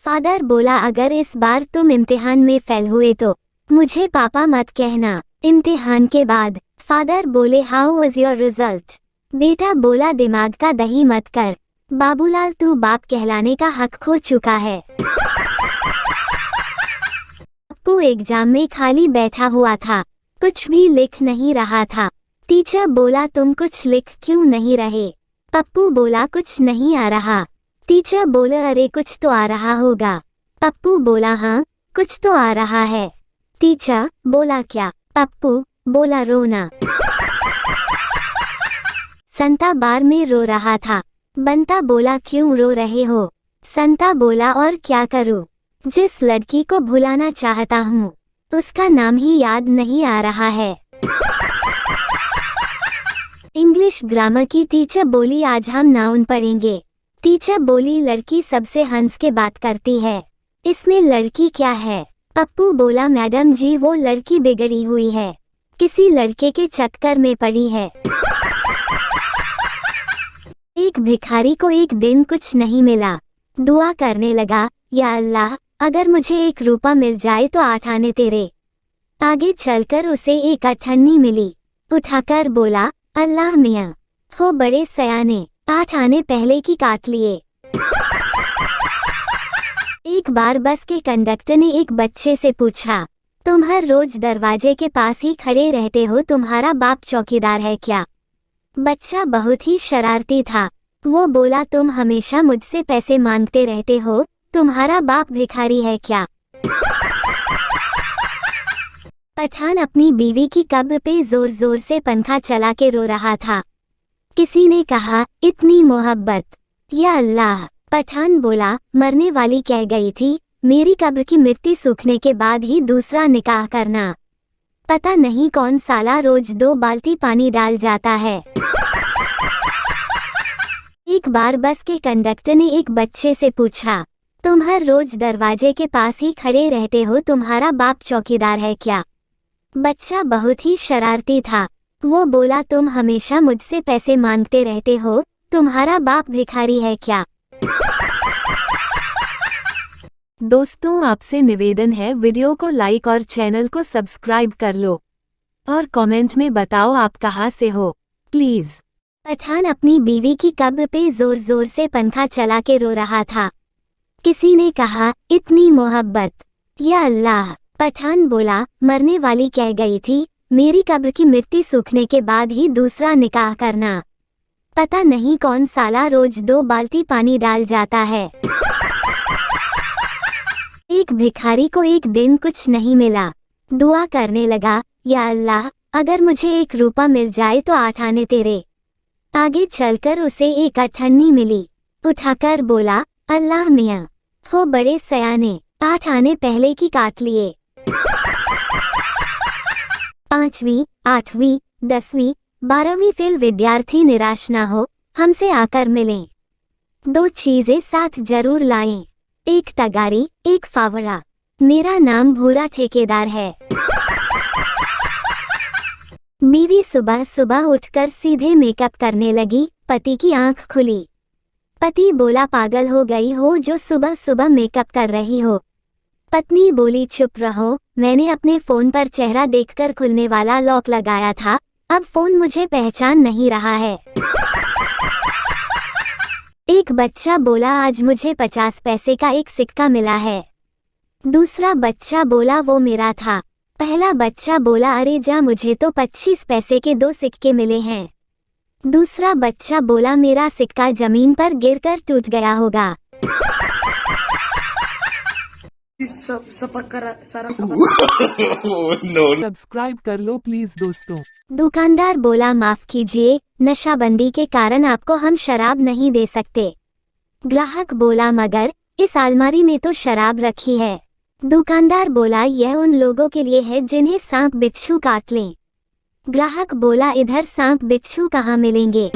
Father बोला अगर इस बार तुम इम्तिहान में फेल हुए तो मुझे पापा मत कहना। इम्तिहान के बाद फादर बोले हाउ वाज योर रिजल्ट। बेटा बोला दिमाग का दही मत कर, बाबूलाल तू बाप कहलाने का हक खो चुका है। पप्पू एग्जाम में खाली बैठा हुआ था, कुछ भी लिख नहीं रहा था। टीचर बोला तुम कुछ लिख क्यों नहीं रहे। पप्पू बोला कुछ नहीं आ रहा। टीचर बोले अरे कुछ तो आ रहा होगा। पप्पू बोला हाँ कुछ तो आ रहा है। टीचर बोला क्या। पप्पू बोला रोना। संता बार में रो रहा था। बंता बोला क्यों रो रहे हो। संता बोला और क्या करूं, जिस लड़की को भुलाना चाहता हूँ उसका नाम ही याद नहीं आ रहा है। इंग्लिश ग्रामर की टीचर बोली आज हम नाउन पढ़ेंगे। टीचर बोली लड़की सबसे हंस के बात करती है, इसमें लड़की क्या है। पप्पू बोला मैडम जी वो लड़की बिगड़ी हुई है, किसी लड़के के चक्कर में पड़ी है। एक भिखारी को एक दिन कुछ नहीं मिला, दुआ करने लगा या अल्लाह अगर मुझे 1 रुपया मिल जाए तो 8 आने तेरे। आगे चलकर उसे 1 अठन्नी मिली। उठाकर बोला अल्लाह मियाँ हो बड़े सयाने, 8 आने पहले की काट लिए। एक बार बस के कंडक्टर ने एक बच्चे से पूछा तुम हर रोज दरवाजे के पास ही खड़े रहते हो, तुम्हारा बाप चौकीदार है क्या। बच्चा बहुत ही शरारती था, वो बोला तुम हमेशा मुझसे पैसे मांगते रहते हो, तुम्हारा बाप भिखारी है क्या। पठान अपनी बीवी की कब्र पे जोर जोर से पंखा चला के रो रहा था। किसी ने कहा इतनी मोहब्बत, या अल्लाह। पठान बोला मरने वाली कह गई थी मेरी कब्र की मिट्टी सूखने के बाद ही दूसरा निकाह करना। पता नहीं कौन साला रोज 2 बाल्टी पानी डाल जाता है। एक बार बस के कंडक्टर ने एक बच्चे से पूछा तुम हर रोज दरवाजे के पास ही खड़े रहते हो, तुम्हारा बाप चौकीदार है क्या। बच्चा बहुत ही शरारती था, वो बोला तुम हमेशा मुझसे पैसे मांगते रहते हो, तुम्हारा बाप भिखारी है क्या। दोस्तों आपसे निवेदन है वीडियो को लाइक और चैनल को सब्सक्राइब कर लो और कमेंट में बताओ आप कहाँ से हो प्लीज। पठान अपनी बीवी की कब्र पे जोर जोर से पंखा चला के रो रहा था। किसी ने कहा इतनी मोहब्बत, या अल्लाह। पठान बोला मरने वाली कह गई थी मेरी कब्र की मिट्टी सूखने के बाद ही दूसरा निकाह करना। पता नहीं कौन साला रोज 2 बाल्टी पानी डाल जाता है। एक भिखारी को एक दिन कुछ नहीं मिला, दुआ करने लगा या अल्लाह अगर मुझे 1 रुपया मिल जाए तो 8 आने तेरे। आगे चलकर उसे 1 अठन्नी मिली। उठाकर बोला अल्लाह मियाँ हो बड़े सयाने, 8 आने पहले की काट लिए। 5वीं, 8वीं, 10वीं, 12वीं फेल विद्यार्थी निराश ना हो, हमसे आकर मिलें। 2 चीजें साथ जरूर लाएं, 1 तगारी 1 फावड़ा। मेरा नाम भूरा ठेकेदार है। बीवी सुबह सुबह उठकर सीधे मेकअप करने लगी, पति की आंख खुली। पति बोला पागल हो गई हो जो सुबह सुबह मेकअप कर रही हो। पत्नी बोली चुप रहो, मैंने अपने फोन पर चेहरा देखकर खुलने वाला लॉक लगाया था, अब फोन मुझे पहचान नहीं रहा है। एक बच्चा बोला आज मुझे 50 पैसे का 1 सिक्का मिला है। दूसरा बच्चा बोला वो मेरा था। पहला बच्चा बोला अरे जा मुझे तो 25 पैसे के 2 सिक्के मिले हैं। दूसरा बच्चा बोला मेरा सिक्का जमीन पर गिरकर टूट गया होगा। सब्सक्राइब कर लो प्लीज दोस्तों। दुकानदार बोला माफ कीजिए, नशाबंदी के कारण आपको हम शराब नहीं दे सकते। ग्राहक बोला मगर इस अलमारी में तो शराब रखी है। दुकानदार बोला यह उन लोगों के लिए है जिन्हें सांप बिच्छू काट लें। ग्राहक बोला इधर सांप बिच्छू कहाँ मिलेंगे।